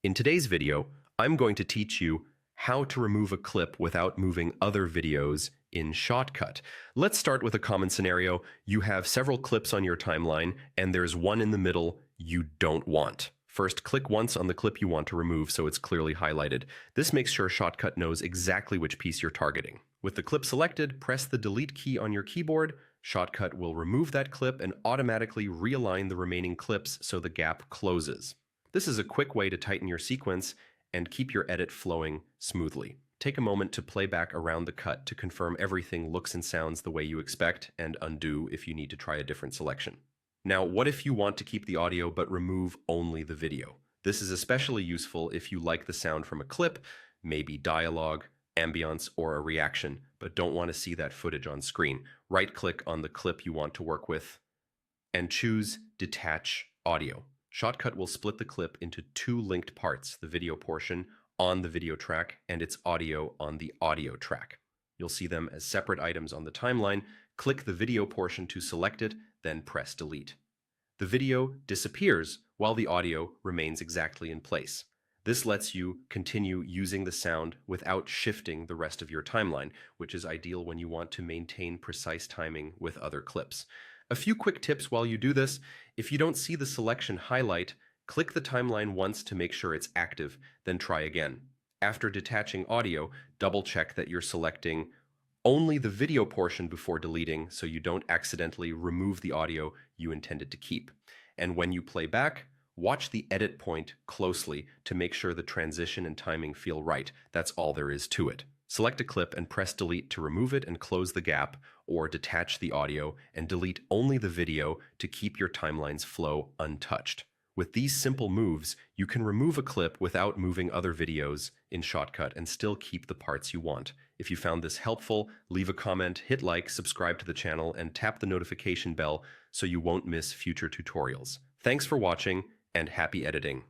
In today's video, I'm going to teach you how to remove a clip without moving other videos in Shotcut. Let's start with a common scenario. You have several clips on your timeline, and there's one in the middle you don't want. First, click once on the clip you want to remove so it's clearly highlighted. This makes sure Shotcut knows exactly which piece you're targeting. With the clip selected, press the Delete key on your keyboard. Shotcut will remove that clip and automatically realign the remaining clips so the gap closes. This is a quick way to tighten your sequence and keep your edit flowing smoothly. Take a moment to play back around the cut to confirm everything looks and sounds the way you expect, and undo if you need to try a different selection. Now, what if you want to keep the audio but remove only the video? This is especially useful if you like the sound from a clip, maybe dialogue, ambience, or a reaction, but don't want to see that footage on screen. Right-click on the clip you want to work with and choose Detach Audio. Shotcut will split the clip into two linked parts, the video portion on the video track and its audio on the audio track. You'll see them as separate items on the timeline. Click the video portion to select it, then press delete. The video disappears while the audio remains exactly in place. This lets you continue using the sound without shifting the rest of your timeline, which is ideal when you want to maintain precise timing with other clips. A few quick tips while you do this. If you don't see the selection highlight, click the timeline once to make sure it's active, then try again. After detaching audio, double-check that you're selecting only the video portion before deleting so you don't accidentally remove the audio you intended to keep. And when you play back, watch the edit point closely to make sure the transition and timing feel right. That's all there is to it. Select a clip and press delete to remove it and close the gap, or detach the audio and delete only the video to keep your timeline's flow untouched. With these simple moves, you can remove a clip without moving other videos in Shotcut and still keep the parts you want. If you found this helpful, leave a comment, hit like, subscribe to the channel, and tap the notification bell so you won't miss future tutorials. Thanks for watching, and happy editing.